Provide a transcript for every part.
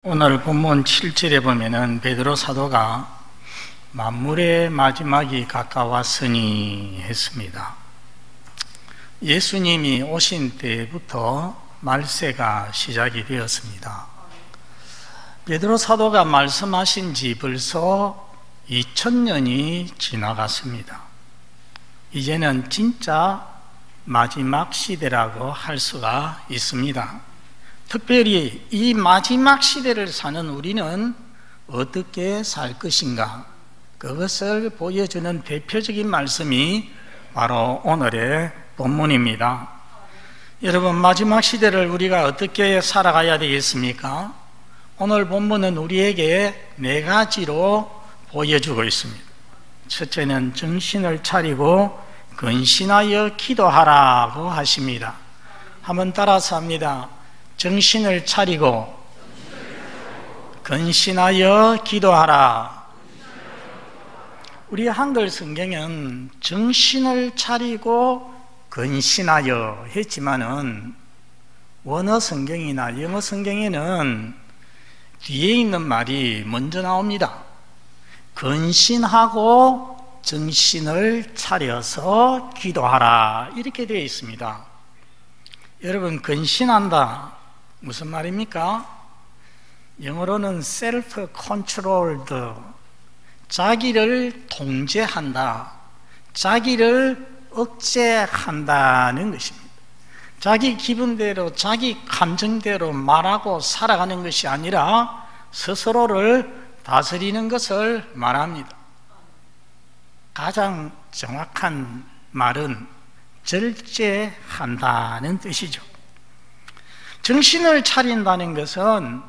오늘 본문 7절에 보면은 베드로 사도가 만물의 마지막이 가까웠으니 했습니다. 예수님이 오신 때부터 말세가 시작이 되었습니다. 베드로 사도가 말씀하신 지 벌써 2000년이 지나갔습니다. 이제는 진짜 마지막 시대라고 할 수가 있습니다. 특별히 이 마지막 시대를 사는 우리는 어떻게 살 것인가, 그것을 보여주는 대표적인 말씀이 바로 오늘의 본문입니다. 여러분, 마지막 시대를 우리가 어떻게 살아가야 되겠습니까? 오늘 본문은 우리에게 4가지로 보여주고 있습니다. 첫째는 정신을 차리고 근신하여 기도하라고 하십니다. 한번 따라서 합니다. 정신을 차리고 근신하여 기도하라. 우리 한글 성경은 정신을 차리고 근신하여 했지만은 원어 성경이나 영어 성경에는 뒤에 있는 말이 먼저 나옵니다. 근신하고 정신을 차려서 기도하라, 이렇게 되어 있습니다. 여러분, 근신한다 무슨 말입니까? 영어로는 self-controlled, 자기를 통제한다, 자기를 억제한다는 것입니다. 자기 기분대로, 자기 감정대로 말하고 살아가는 것이 아니라 스스로를 다스리는 것을 말합니다. 가장 정확한 말은 절제한다는 뜻이죠. 정신을 차린다는 것은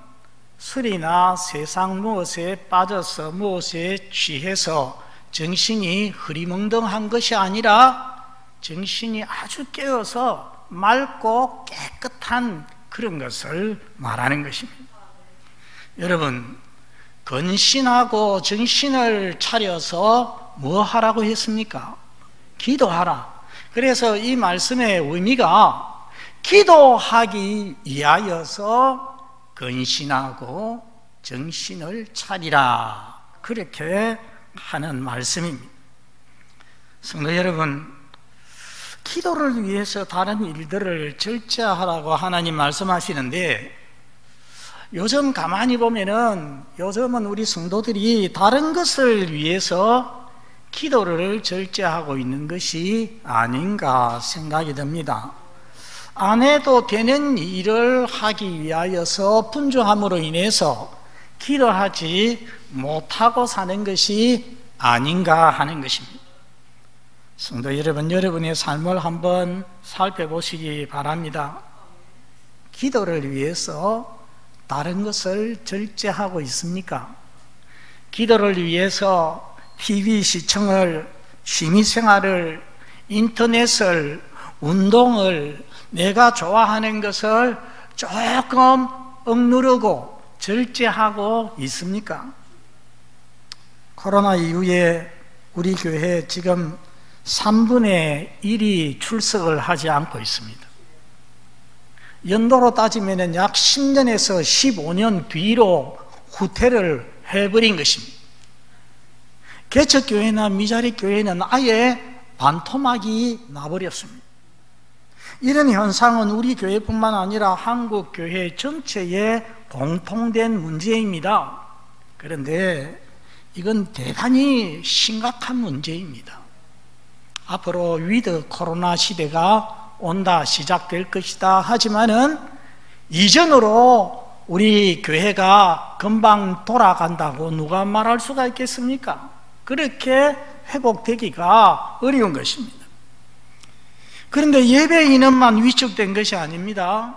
술이나 세상 무엇에 빠져서 무엇에 취해서 정신이 흐리멍덩한 것이 아니라 정신이 아주 깨어서 맑고 깨끗한 그런 것을 말하는 것입니다. 여러분, 근신하고 정신을 차려서 뭐 하라고 했습니까? 기도하라. 그래서 이 말씀의 의미가 기도하기 위하여서 근신하고 정신을 차리라, 그렇게 하는 말씀입니다. 성도 여러분, 기도를 위해서 다른 일들을 절제하라고 하나님 말씀하시는데, 요즘 가만히 보면은 요즘은 우리 성도들이 다른 것을 위해서 기도를 절제하고 있는 것이 아닌가 생각이 듭니다. 안 해도 되는 일을 하기 위하여서 분주함으로 인해서 기도하지 못하고 사는 것이 아닌가 하는 것입니다. 성도 여러분, 여러분의 삶을 한번 살펴보시기 바랍니다. 기도를 위해서 다른 것을 절제하고 있습니까? 기도를 위해서 TV 시청을, 취미생활을, 인터넷을, 운동을, 내가 좋아하는 것을 조금 억누르고 절제하고 있습니까? 코로나 이후에 우리 교회에 지금 3분의 1이 출석을 하지 않고 있습니다. 연도로 따지면 약 10년에서 15년 뒤로 후퇴를 해버린 것입니다. 개척교회나 미자립교회는 아예 반토막이 나버렸습니다. 이런 현상은 우리 교회뿐만 아니라 한국 교회 전체의 공통된 문제입니다. 그런데 이건 대단히 심각한 문제입니다. 앞으로 위드 코로나 시대가 온다, 시작될 것이다 하지만은 이전으로 우리 교회가 금방 돌아간다고 누가 말할 수가 있겠습니까? 그렇게 회복되기가 어려운 것입니다. 그런데 예배 인원만 위축된 것이 아닙니다.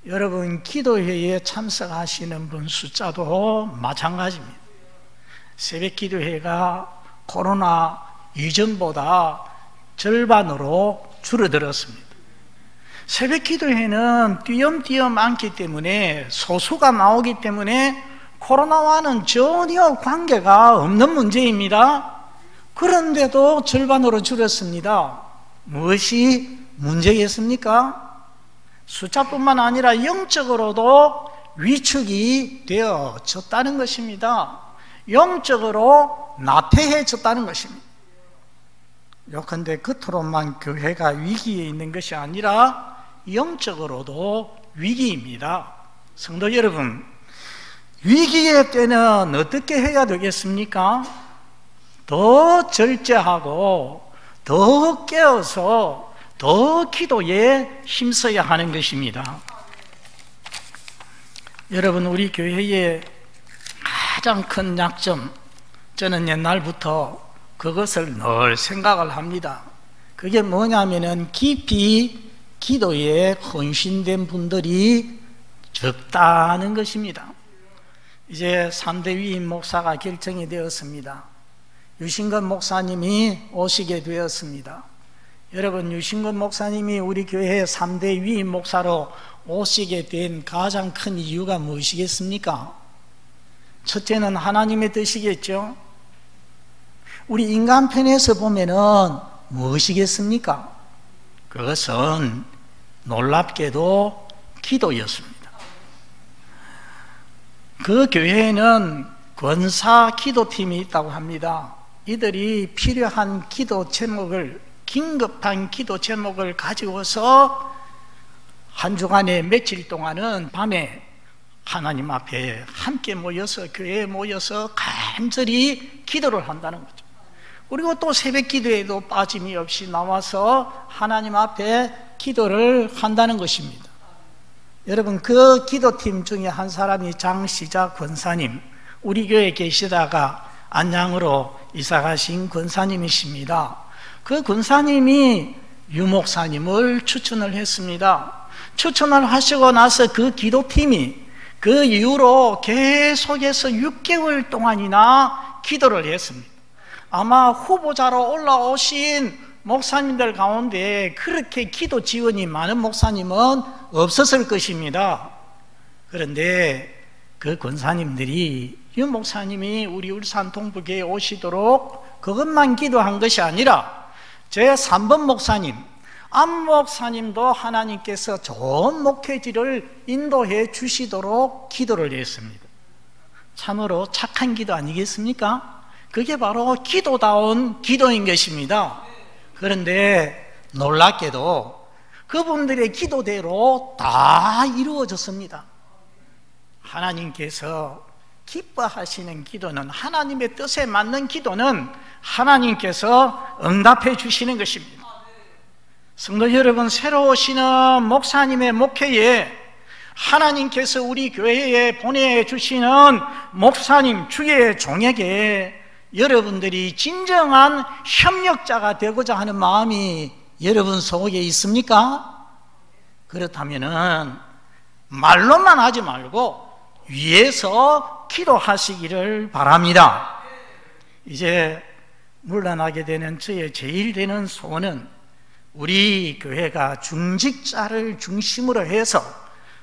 여러분, 기도회에 참석하시는 분 숫자도 마찬가지입니다. 새벽 기도회가 코로나 이전보다 절반으로 줄어들었습니다. 새벽 기도회는 띄엄띄엄 많기 때문에, 소수가 나오기 때문에 코로나와는 전혀 관계가 없는 문제입니다. 그런데도 절반으로 줄었습니다. 무엇이 문제겠습니까? 숫자뿐만 아니라 영적으로도 위축이 되어졌다는 것입니다. 영적으로 나태해졌다는 것입니다. 요컨대 겉으로만 교회가 위기에 있는 것이 아니라 영적으로도 위기입니다. 성도 여러분, 위기의 때는 어떻게 해야 되겠습니까? 더 절제하고 더 깨어서 더 기도에 힘써야 하는 것입니다. 여러분, 우리 교회의 가장 큰 약점, 저는 옛날부터 그것을 늘 생각을 합니다. 그게 뭐냐면은 깊이 기도에 헌신된 분들이 적다는 것입니다. 이제 3대 위임 목사가 결정이 되었습니다. 유신건 목사님이 오시게 되었습니다. 여러분, 유신건 목사님이 우리 교회의 3대 위임 목사로 오시게 된 가장 큰 이유가 무엇이겠습니까? 첫째는 하나님의 뜻이겠죠. 우리 인간편에서 보면은 무엇이겠습니까? 그것은 놀랍게도 기도였습니다. 그 교회에는 권사 기도팀이 있다고 합니다. 이들이 필요한 기도 제목을, 긴급한 기도 제목을 가지고서 한 주간에 며칠 동안은 밤에 하나님 앞에 함께 모여서, 교회에 모여서 간절히 기도를 한다는 거죠. 그리고 또 새벽 기도에도 빠짐이 없이 나와서 하나님 앞에 기도를 한다는 것입니다. 여러분, 그 기도팀 중에 한 사람이 장시자 권사님, 우리 교회에 계시다가 안양으로 이사가신 권사님이십니다. 그 권사님이 유 목사님을 추천을 했습니다. 추천을 하시고 나서 그 기도팀이 그 이후로 계속해서 6개월 동안이나 기도를 했습니다. 아마 후보자로 올라오신 목사님들 가운데 그렇게 기도 지원이 많은 목사님은 없었을 것입니다. 그런데 그 권사님들이 유 목사님이 우리 울산 동북에 오시도록 그것만 기도한 것이 아니라 제 3번 목사님, 안 목사님도 하나님께서 좋은 목회지를 인도해 주시도록 기도를 했습니다. 참으로 착한 기도 아니겠습니까? 그게 바로 기도다운 기도인 것입니다. 그런데 놀랍게도 그분들의 기도대로 다 이루어졌습니다. 하나님께서 기뻐하시는 기도는, 하나님의 뜻에 맞는 기도는 하나님께서 응답해 주시는 것입니다. 성도 여러분, 새로 오시는 목사님의 목회에 하나님께서 우리 교회에 보내주시는 목사님, 주의 종에게 여러분들이 진정한 협력자가 되고자 하는 마음이 여러분 속에 있습니까? 그렇다면은 말로만 하지 말고 위에서 기도하시기를 바랍니다. 이제 물러나게 되는 저의 제일 되는 소원은 우리 교회가 중직자를 중심으로 해서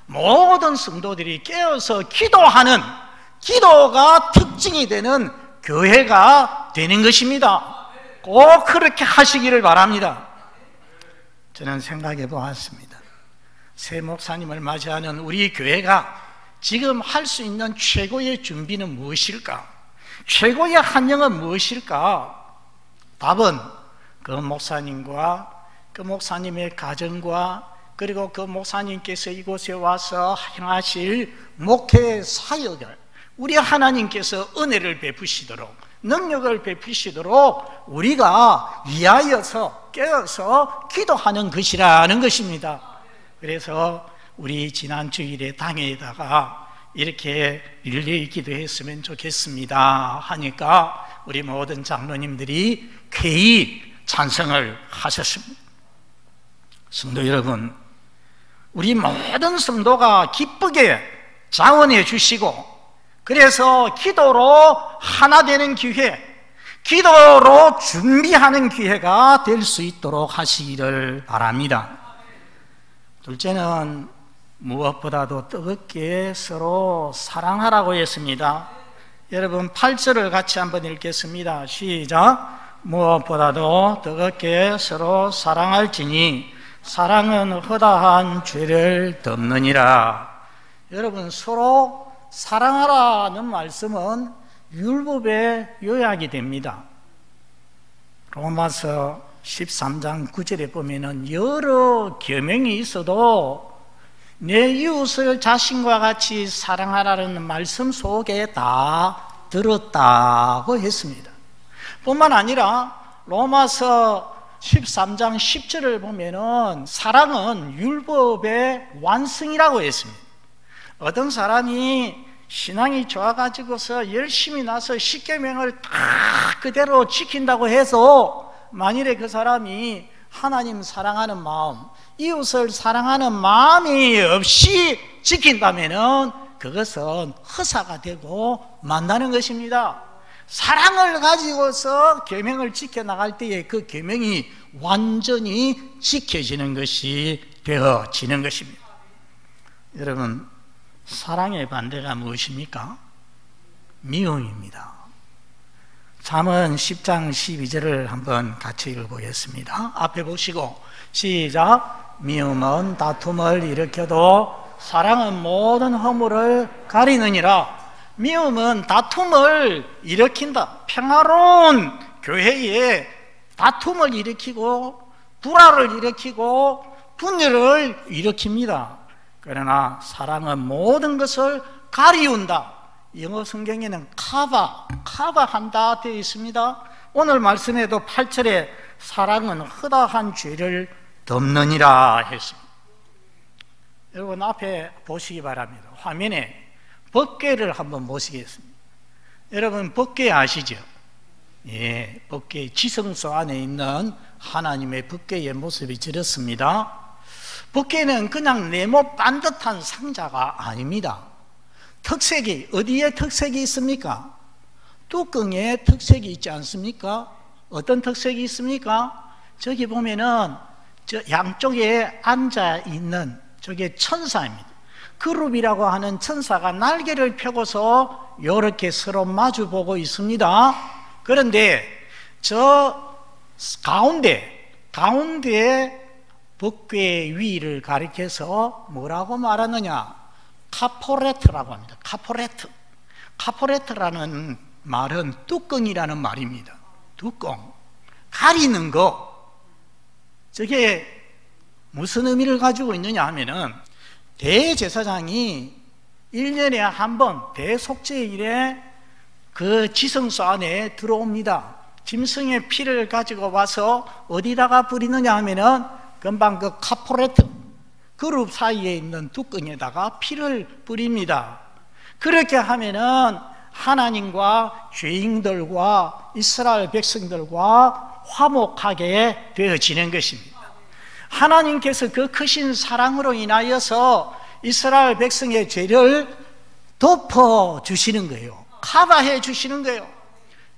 모든 성도들이 깨어서 기도하는, 기도가 특징이 되는 교회가 되는 것입니다. 꼭 그렇게 하시기를 바랍니다. 저는 생각해 보았습니다. 새 목사님을 맞이하는 우리 교회가 지금 할 수 있는 최고의 준비는 무엇일까? 최고의 한영은 무엇일까? 답은 그 목사님과 그 목사님의 가정과 그리고 그 목사님께서 이곳에 와서 행하실 목회 사역을 우리 하나님께서 은혜를 베푸시도록, 능력을 베푸시도록 우리가 위하여서 깨어서 기도하는 것이라는 것입니다. 그래서 우리 지난 주일에 당회에다가 이렇게 릴레이 기도했으면 좋겠습니다 하니까 우리 모든 장로님들이 쾌히 찬성을 하셨습니다. 성도 여러분, 우리 모든 성도가 기쁘게 자원해 주시고, 그래서 기도로 하나 되는 기회, 기도로 준비하는 기회가 될 수 있도록 하시기를 바랍니다. 둘째는 무엇보다도 뜨겁게 서로 사랑하라고 했습니다. 여러분 8절을 같이 한번 읽겠습니다. 시작. 무엇보다도 뜨겁게 서로 사랑할지니 사랑은 허다한 죄를 덮느니라. 여러분, 서로 사랑하라는 말씀은 율법의 요약이 됩니다. 로마서 13장 9절에 보면은 여러 계명이 있어도 내 이웃을 자신과 같이 사랑하라는 말씀 속에 다 들었다고 했습니다. 뿐만 아니라 로마서 13장 10절을 보면은 사랑은 율법의 완성이라고 했습니다. 어떤 사람이 신앙이 좋아가지고서 열심히 나서 10계명을 다 그대로 지킨다고 해서 만일에 그 사람이 하나님 사랑하는 마음, 이웃을 사랑하는 마음이 없이 지킨다면은 그것은 허사가 되고 만나는 것입니다. 사랑을 가지고서 계명을 지켜나갈 때에 그 계명이 완전히 지켜지는 것이 되어지는 것입니다. 여러분, 사랑의 반대가 무엇입니까? 미움입니다. 잠언 10장 12절을 한번 같이 읽어보겠습니다. 앞에 보시고 시작. 미움은 다툼을 일으켜도 사랑은 모든 허물을 가리느니라. 미움은 다툼을 일으킨다. 평화로운 교회에 다툼을 일으키고 불화를 일으키고 분열을 일으킵니다. 그러나 사랑은 모든 것을 가리운다. 영어 성경에는 커버한다 되어 있습니다. 오늘 말씀에도 8절에 사랑은 허다한 죄를 덮느니라 했습니다. 여러분 앞에 보시기 바랍니다. 화면에 법궤를 한번 보시겠습니다. 여러분 법궤 아시죠? 예, 법궤 지성소 안에 있는 하나님의 법궤의 모습이 저렇습니다. 법궤는 그냥 네모 반듯한 상자가 아닙니다. 특색이, 어디에 특색이 있습니까? 뚜껑에 특색이 있지 않습니까? 어떤 특색이 있습니까? 저기 보면은 저 양쪽에 앉아 있는 저게 천사입니다. 그룹이라고 하는 천사가 날개를 펴고서 이렇게 서로 마주보고 있습니다. 그런데 저 가운데 법궤 위를 가리켜서 뭐라고 말하느냐? 카포레트라고 합니다. 카포레트라는 말은 뚜껑이라는 말입니다. 뚜껑, 가리는 거. 저게 무슨 의미를 가지고 있느냐 하면은 대제사장이 1년에 한 번 대속죄일에 그 지성소 안에 들어옵니다. 짐승의 피를 가지고 와서 어디다가 뿌리느냐 하면은 금방 그 카포레트 그룹 사이에 있는 뚜껑에다가 피를 뿌립니다. 그렇게 하면은 하나님과 죄인들과 이스라엘 백성들과 화목하게 되어지는 것입니다. 하나님께서 그 크신 사랑으로 인하여서 이스라엘 백성의 죄를 덮어주시는 거예요. 커버해 주시는 거예요.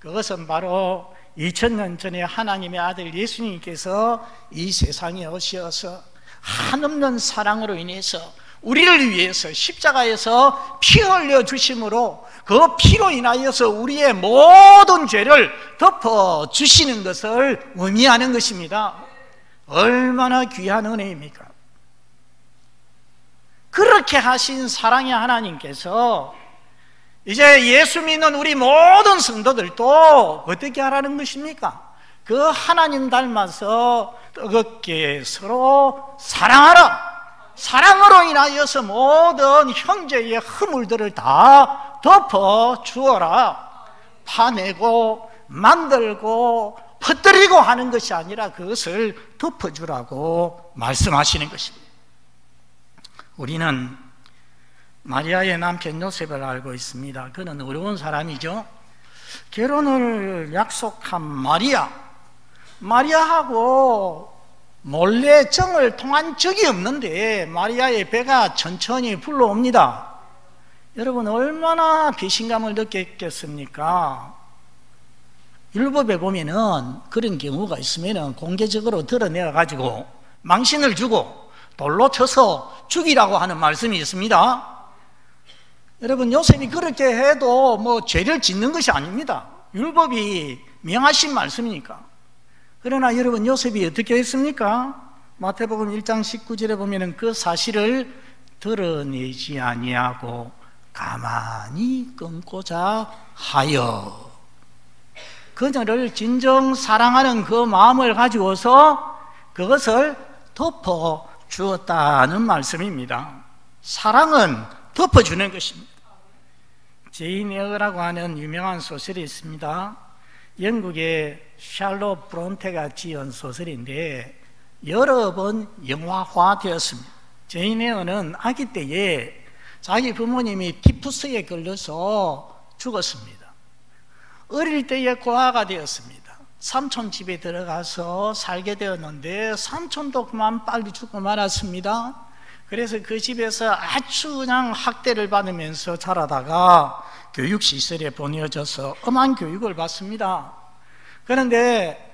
그것은 바로 2000년 전에 하나님의 아들 예수님께서 이 세상에 오셔서 한없는 사랑으로 인해서 우리를 위해서 십자가에서 피 흘려 주심으로 그 피로 인하여서 우리의 모든 죄를 덮어 주시는 것을 의미하는 것입니다. 얼마나 귀한 은혜입니까? 그렇게 하신 사랑의 하나님께서 이제 예수 믿는 우리 모든 성도들도 어떻게 하라는 것입니까? 그 하나님 닮아서 뜨겁게 서로 사랑하라. 사랑으로 인하여서 모든 형제의 허물들을 다 덮어 주어라. 파내고 만들고 퍼뜨리고 하는 것이 아니라 그것을 덮어주라고 말씀하시는 것입니다. 우리는 마리아의 남편 요셉을 알고 있습니다. 그는 어려운 사람이죠. 결혼을 약속한 마리아하고 몰래 정을 통한 적이 없는데 마리아의 배가 천천히 불러옵니다. 여러분 얼마나 배신감을 느꼈겠습니까? 율법에 보면은 그런 경우가 있으면은 공개적으로 드러내가지고 망신을 주고 돌로 쳐서 죽이라고 하는 말씀이 있습니다. 여러분 요셉이 그렇게 해도 뭐 죄를 짓는 것이 아닙니다. 율법이 명하신 말씀이니까. 그러나 여러분 요셉이 어떻게 했습니까? 마태복음 1장 19절에 보면은 그 사실을 드러내지 아니하고 가만히 끊고자 하여. 그녀를 진정 사랑하는 그 마음을 가지고서 그것을 덮어 주었다는 말씀입니다. 사랑은 덮어주는 것입니다. 제인 에어라고 하는 유명한 소설이 있습니다. 영국의 샬롯 브론테가 지은 소설인데 여러 번 영화화되었습니다. 제인 에어는 아기 때에 자기 부모님이 티푸스에 걸려서 죽었습니다. 어릴 때에 고아가 되었습니다. 삼촌 집에 들어가서 살게 되었는데 삼촌도 그만 빨리 죽고 말았습니다. 그래서 그 집에서 아주 그냥 학대를 받으면서 자라다가 교육시설에 보내져서 엄한 교육을 받습니다. 그런데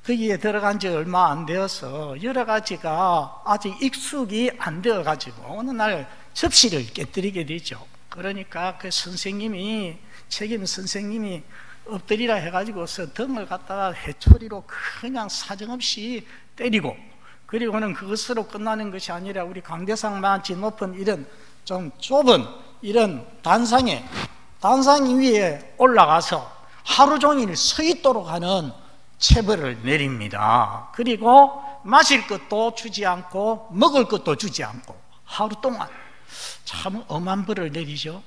거기에 들어간 지 얼마 안 되어서 여러 가지가 아직 익숙이 안 되어가지고 어느 날 접시를 깨뜨리게 되죠. 그러니까 그 선생님이, 책임 선생님이 엎드리라 해가지고서 등을 갖다가 회초리로 그냥 사정없이 때리고, 그리고는 그것으로 끝나는 것이 아니라 우리 강대상만치 높은 이런 좀 좁은 이런 단상 위에 올라가서 하루 종일 서 있도록 하는 체벌을 내립니다. 그리고 마실 것도 주지 않고 먹을 것도 주지 않고 하루 동안 참 엄한 벌을 내리죠.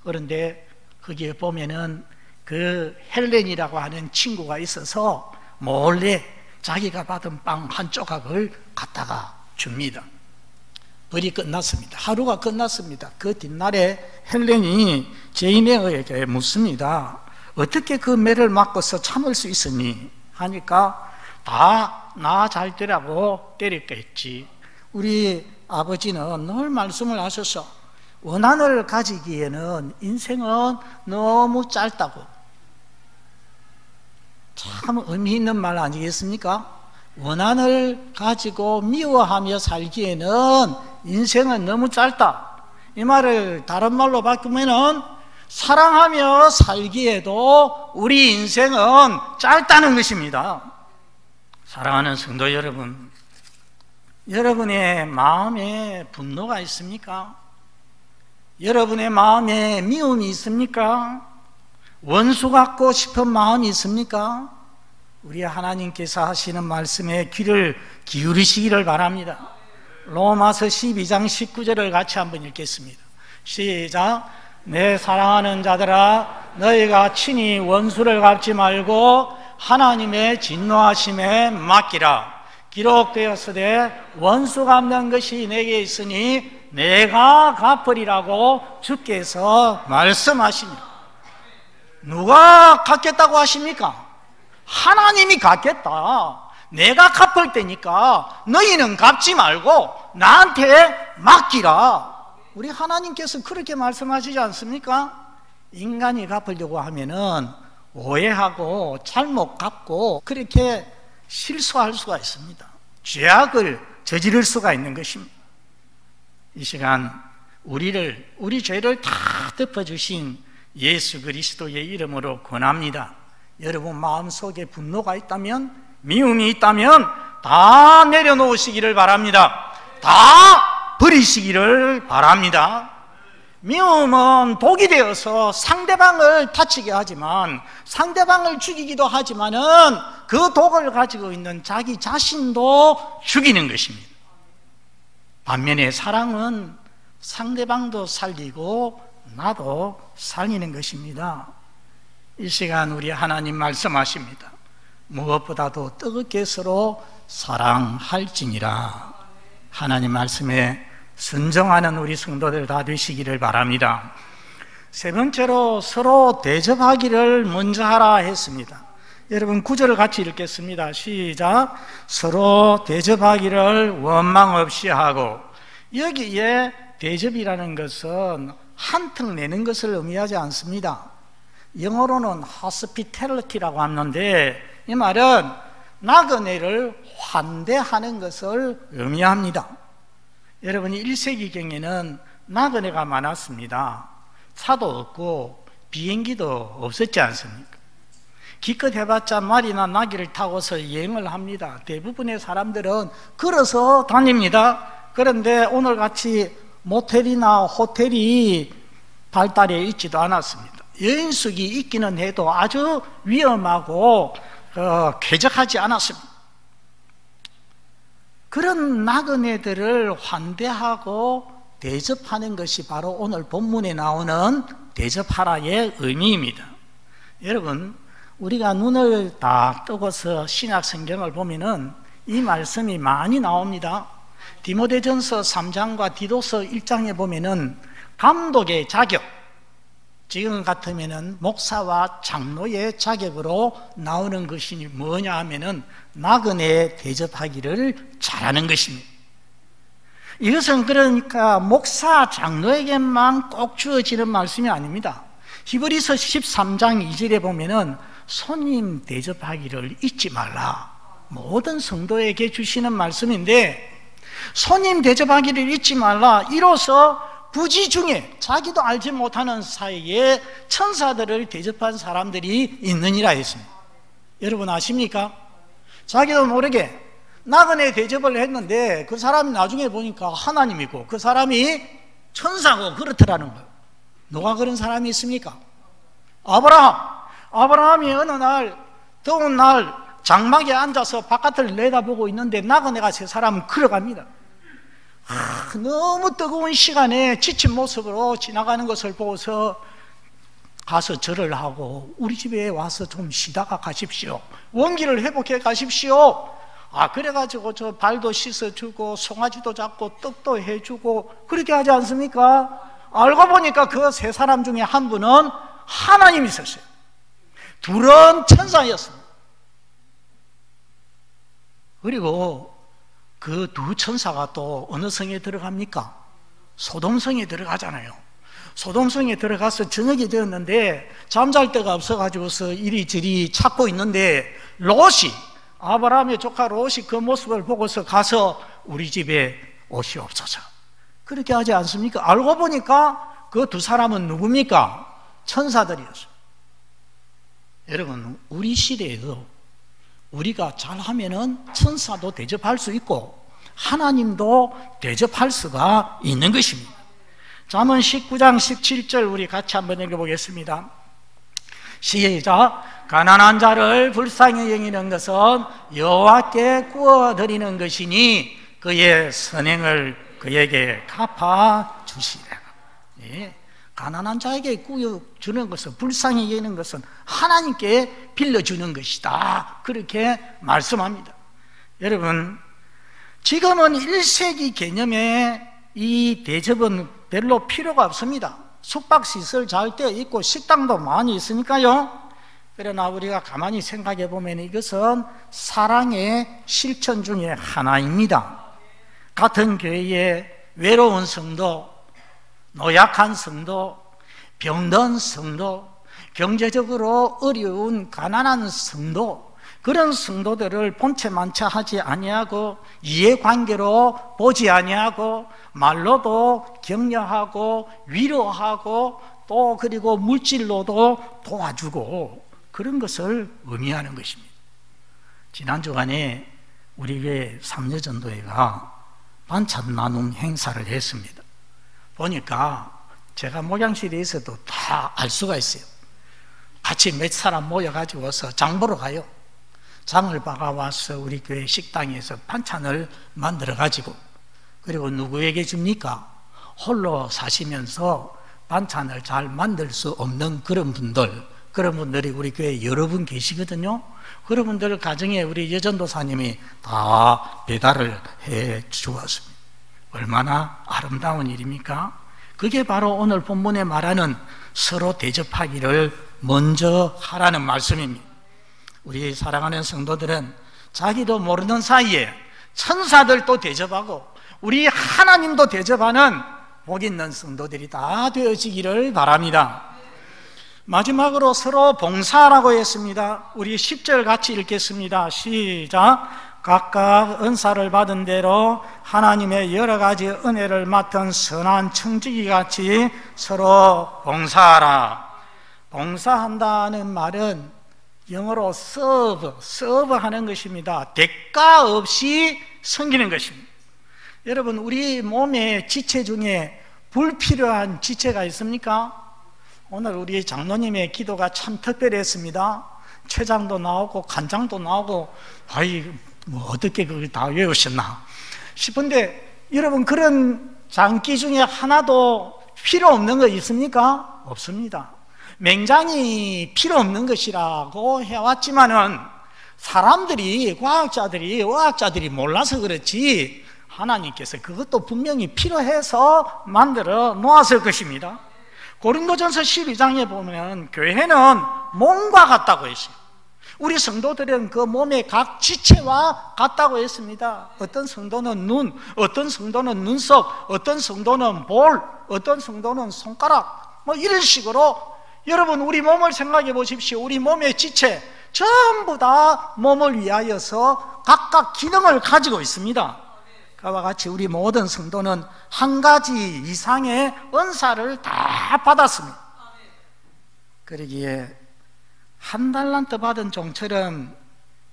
그런데 거기에 보면은 그 헬렌이라고 하는 친구가 있어서 몰래 자기가 받은 빵 한 조각을 갖다가 줍니다. 벌이 끝났습니다. 하루가 끝났습니다. 그 뒷날에 헬렌이 제인 에어에게 묻습니다. 어떻게 그 매를 맞고서 참을 수 있으니? 하니까 다 나 잘 되라고 때렸겠지. 우리 아버지는 늘 말씀을 하셔서 원한을 가지기에는 인생은 너무 짧다고. 참 의미 있는 말 아니겠습니까? 원한을 가지고 미워하며 살기에는 인생은 너무 짧다. 이 말을 다른 말로 바꾸면은 사랑하며 살기에도 우리 인생은 짧다는 것입니다. 사랑하는 성도 여러분, 여러분의 마음에 분노가 있습니까? 여러분의 마음에 미움이 있습니까? 원수 갖고 싶은 마음이 있습니까? 우리 하나님께서 하시는 말씀에 귀를 기울이시기를 바랍니다. 로마서 12장 19절을 같이 한번 읽겠습니다. 시작. 내 사랑하는 자들아, 너희가 친히 원수를 갚지 말고 하나님의 진노하심에 맡기라. 기록되었으되 원수 갚는 것이 내게 있으니 내가 갚으리라고 주께서 말씀하십니다. 누가 갚겠다고 하십니까? 하나님이 갚겠다. 내가 갚을 테니까 너희는 갚지 말고 나한테 맡기라. 우리 하나님께서 그렇게 말씀하시지 않습니까? 인간이 갚으려고 하면은 오해하고 잘못 갚고 그렇게 실수할 수가 있습니다. 죄악을 저지를 수가 있는 것입니다. 이 시간 우리 죄를 다 덮어주신 예수 그리스도의 이름으로 권합니다. 여러분 마음속에 분노가 있다면, 미움이 있다면 다 내려놓으시기를 바랍니다. 다 버리시기를 바랍니다. 미움은 독이 되어서 상대방을 다치게 하지만, 상대방을 죽이기도 하지만은 그 독을 가지고 있는 자기 자신도 죽이는 것입니다. 반면에 사랑은 상대방도 살리고 나도 살리는 것입니다. 이 시간 우리 하나님 말씀하십니다. 무엇보다도 뜨겁게 서로 사랑할지니라. 하나님 말씀에 순종하는 우리 성도들 다 되시기를 바랍니다. 세 번째로 서로 대접하기를 먼저 하라 했습니다. 여러분 9절을 같이 읽겠습니다. 시작. 서로 대접하기를 원망 없이 하고. 여기에 대접이라는 것은 한턱 내는 것을 의미하지 않습니다. 영어로는 hospitality라고 하는데 이 말은 나그네를 환대하는 것을 의미합니다. 여러분 1세기경에는 나그네가 많았습니다. 차도 없고 비행기도 없었지 않습니까? 기껏 해봤자 말이나 나귀를 타고서 여행을 합니다. 대부분의 사람들은 걸어서 다닙니다. 그런데 오늘같이 모텔이나 호텔이 발달해 있지도 않았습니다. 여인숙이 있기는 해도 아주 위험하고 쾌적하지 않았습니다. 그런 나그네들을 환대하고 대접하는 것이 바로 오늘 본문에 나오는 대접하라의 의미입니다. 여러분, 우리가 눈을 딱 뜨고서 신약 성경을 보면은 이 말씀이 많이 나옵니다. 디모데전서 3장과 디도서 1장에 보면은 감독의 자격, 지금 같으면은 목사와 장로의 자격으로 나오는 것이 뭐냐 하면은 나그네 대접하기를 잘하는 것입니다. 이것은 그러니까 목사, 장로에게만 꼭 주어지는 말씀이 아닙니다. 히브리서 13장 2절에 보면은 손님 대접하기를 잊지 말라, 모든 성도에게 주시는 말씀인데, 손님 대접하기를 잊지 말라, 이로써 부지 중에 자기도 알지 못하는 사이에 천사들을 대접한 사람들이 있느니라 했습니다. 여러분 아십니까? 자기도 모르게 나그네 대접을 했는데 그 사람이 나중에 보니까 하나님이고 그 사람이 천사고 그렇더라는 거예요. 누가 그런 사람이 있습니까? 아브라함이 어느 날 더운 날 장막에 앉아서 바깥을 내다보고 있는데 나그네가 세 사람은 걸어갑니다. 너무 뜨거운 시간에 지친 모습으로 지나가는 것을 보고서 가서 절을 하고 우리 집에 와서 좀 쉬다가 가십시오, 원기를 회복해 가십시오. 그래가지고 저 발도 씻어주고 송아지도 잡고 떡도 해주고 그렇게 하지 않습니까? 알고 보니까 그 세 사람 중에 한 분은 하나님이셨어요. 둘은 천사였습니다. 그리고 그 두 천사가 또 어느 성에 들어갑니까? 소돔성에 들어가잖아요. 소돔성에 들어가서 저녁이 되었는데 잠잘 데가 없어가지고서 이리저리 찾고 있는데 롯이, 아브라함의 조카 롯이 그 모습을 보고서 가서 우리 집에 오시옵소서, 그렇게 하지 않습니까? 알고 보니까 그 두 사람은 누굽니까? 천사들이었어요. 여러분, 우리 시대에도 우리가 잘하면은 천사도 대접할 수 있고 하나님도 대접할 수가 있는 것입니다. 잠언 19장 17절 우리 같이 한번 읽어보겠습니다. 시작. 가난한 자를 불쌍히 여기는 것은 여호와께 구워드리는 것이니 그의 선행을 그에게 갚아주시라. 예. 가난한 자에게 구워주는 것은, 불쌍히 여기는 것은 하나님께 빌려주는 것이다, 그렇게 말씀합니다. 여러분, 지금은 1세기 개념의 이 대접은 별로 필요가 없습니다. 숙박시설 잘 되어 있고 식당도 많이 있으니까요. 그러나 우리가 가만히 생각해 보면 이것은 사랑의 실천 중에 하나입니다. 같은 교회에 외로운 성도, 노약한 성도, 병든 성도, 경제적으로 어려운 가난한 성도, 그런 성도들을 본체만차하지 아니하고 이해관계로 보지 아니하고 말로도 격려하고 위로하고 또 그리고 물질로도 도와주고 그런 것을 의미하는 것입니다. 지난 주간에 우리 교회 삼려전도회가 반찬 나눔 행사를 했습니다. 보니까 제가 목양실에 있어도 다 알 수가 있어요. 같이 몇 사람 모여가지고서 장 보러 가요. 장을 박아와서 우리 교회 식당에서 반찬을 만들어가지고, 그리고 누구에게 줍니까? 홀로 사시면서 반찬을 잘 만들 수 없는 그런 분들이 우리 교회에 여러 분 계시거든요. 그런 분들 가정에 우리 여전도사님이 다 배달을 해 주었습니다. 얼마나 아름다운 일입니까? 그게 바로 오늘 본문에 말하는 서로 대접하기를 먼저 하라는 말씀입니다. 우리 사랑하는 성도들은 자기도 모르는 사이에 천사들도 대접하고 우리 하나님도 대접하는 복 있는 성도들이 다 되어지기를 바랍니다. 마지막으로 서로 봉사라고 했습니다. 우리 10절 같이 읽겠습니다. 시작. 각각 은사를 받은 대로 하나님의 여러 가지 은혜를 맡은 선한 청지기 같이 서로 봉사하라. 봉사한다는 말은 영어로 serve 하는 것입니다. 대가 없이 섬기는 것입니다. 여러분, 우리 몸의 지체 중에 불필요한 지체가 있습니까? 오늘 우리 장로님의 기도가 참 특별했습니다. 췌장도 나오고 간장도 나오고, 아이, 뭐 어떻게 그걸 다 외우셨나 싶은데, 여러분, 그런 장기 중에 하나도 필요 없는 거 있습니까? 없습니다. 맹장이 필요 없는 것이라고 해왔지만은 사람들이, 과학자들이, 의학자들이 몰라서 그렇지 하나님께서 그것도 분명히 필요해서 만들어 놓았을 것입니다. 고린도전서 12장에 보면 교회는 몸과 같다고 했어요. 우리 성도들은 그 몸의 각 지체와 같다고 했습니다. 어떤 성도는 눈, 어떤 성도는 눈썹, 어떤 성도는 볼, 어떤 성도는 손가락, 뭐 이런 식으로 여러분, 우리 몸을 생각해 보십시오. 우리 몸의 지체 전부 다 몸을 위하여서 각각 기능을 가지고 있습니다. 그와 같이 우리 모든 성도는 한 가지 이상의 은사를 다 받았습니다. 그러기에 한 달란트 받은 종처럼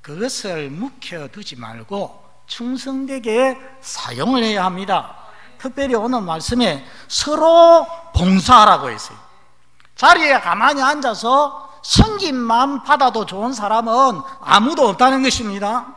그것을 묵혀두지 말고 충성되게 사용을 해야 합니다. 특별히 오늘 말씀에 서로 봉사하라고 했어요. 자리에 가만히 앉아서 섬김만 받아도 좋은 사람은 아무도 없다는 것입니다.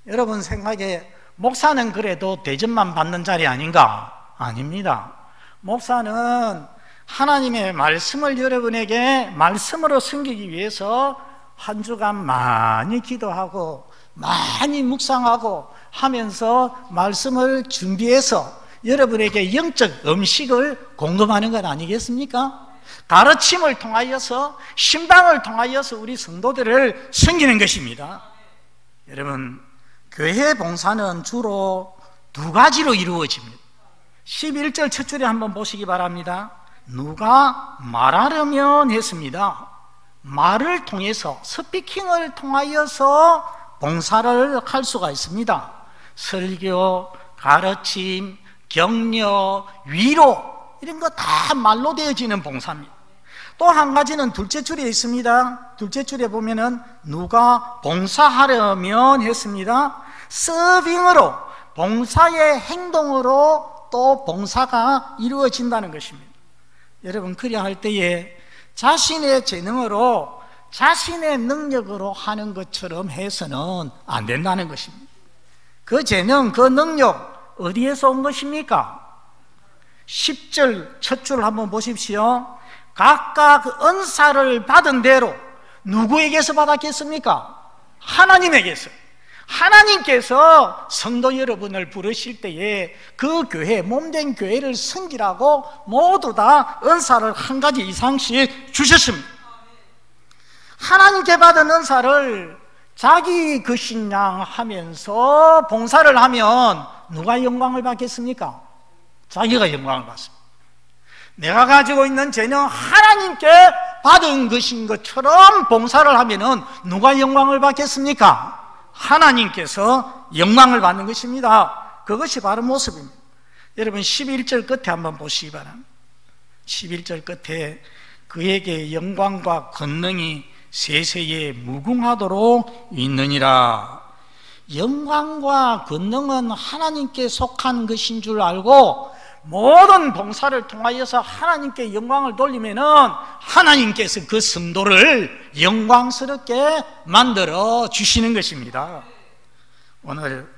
여러분 생각에 목사는 그래도 대접만 받는 자리 아닌가? 아닙니다. 목사는 하나님의 말씀을 여러분에게 말씀으로 섬기기 위해서 한 주간 많이 기도하고 많이 묵상하고 하면서 말씀을 준비해서 여러분에게 영적 음식을 공급하는 것 아니겠습니까? 가르침을 통하여서, 신방을 통하여서 우리 성도들을 섬기는 것입니다. 여러분, 교회 봉사는 주로 두 가지로 이루어집니다. 11절 첫 줄에 한번 보시기 바랍니다. 누가 말하려면 했습니다. 말을 통해서, 스피킹을 통하여서 봉사를 할 수가 있습니다. 설교, 가르침, 격려, 위로, 이런 거 다 말로 되어지는 봉사입니다. 또 한 가지는 둘째 줄에 있습니다. 둘째 줄에 보면은 누가 봉사하려면 했습니다. 서빙으로, 봉사의 행동으로 또 봉사가 이루어진다는 것입니다. 여러분, 그래야 할 때에 자신의 재능으로, 자신의 능력으로 하는 것처럼 해서는 안 된다는 것입니다. 그 재능, 그 능력 어디에서 온 것입니까? 10절 첫 줄 한번 보십시오. 각각 은사를 받은 대로 누구에게서 받았겠습니까? 하나님에게서. 하나님께서 성도 여러분을 부르실 때에 그 교회, 몸된 교회를 섬기라고 모두 다 은사를 한 가지 이상씩 주셨습니다. 하나님께 받은 은사를 자기 것인 양 하면서 봉사를 하면 누가 영광을 받겠습니까? 자기가 영광을 받습니다. 내가 가지고 있는 재능 하나님께 받은 것인 것처럼 봉사를 하면은 누가 영광을 받겠습니까? 하나님께서 영광을 받는 것입니다. 그것이 바로 모습입니다. 여러분 11절 끝에 한번 보시기 바랍니다. 11절 끝에 그에게 영광과 권능이 세세에 무궁하도록 있느니라. 영광과 권능은 하나님께 속한 것인 줄 알고 모든 봉사를 통하여서 하나님께 영광을 돌리면은 하나님께서 그 성도를 영광스럽게 만들어 주시는 것입니다. 오늘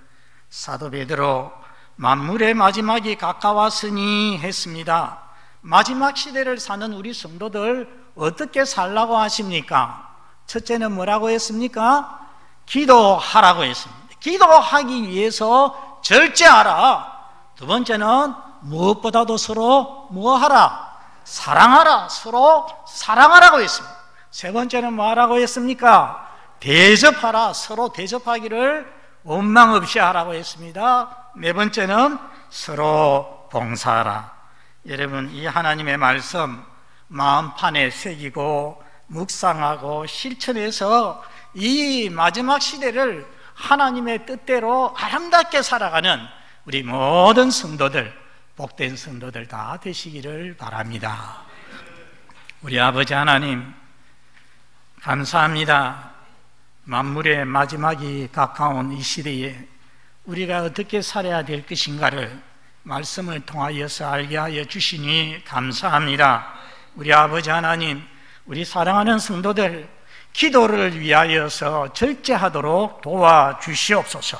사도 베드로 만물의 마지막이 가까웠으니 했습니다. 마지막 시대를 사는 우리 성도들 어떻게 살라고 하십니까? 첫째는 뭐라고 했습니까? 기도하라고 했습니다. 기도하기 위해서 절제하라. 두 번째는 무엇보다도 서로 뭐하라? 사랑하라. 서로 사랑하라고 했습니다. 세 번째는 뭐하라고 했습니까? 대접하라. 서로 대접하기를 원망 없이 하라고 했습니다. 네 번째는 서로 봉사하라. 여러분, 이 하나님의 말씀 마음판에 새기고 묵상하고 실천해서 이 마지막 시대를 하나님의 뜻대로 아름답게 살아가는 우리 모든 성도들, 복된 성도들 다 되시기를 바랍니다. 우리 아버지 하나님 감사합니다. 만물의 마지막이 가까운 이 시대에 우리가 어떻게 살아야 될 것인가를 말씀을 통하여서 알게 하여 주시니 감사합니다. 우리 아버지 하나님, 우리 사랑하는 성도들 기도를 위하여서 절제하도록 도와주시옵소서.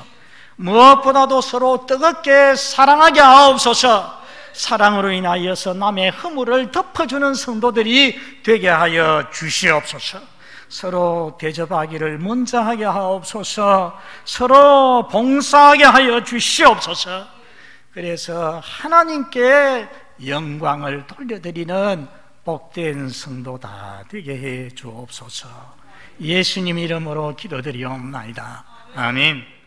무엇보다도 서로 뜨겁게 사랑하게 하옵소서. 사랑으로 인하여서 남의 허물을 덮어주는 성도들이 되게 하여 주시옵소서. 서로 대접하기를 먼저 하게 하옵소서. 서로 봉사하게 하여 주시옵소서. 그래서 하나님께 영광을 돌려드리는 복된 성도다 되게 해 주옵소서. 예수님 이름으로 기도드리옵나이다. 아멘.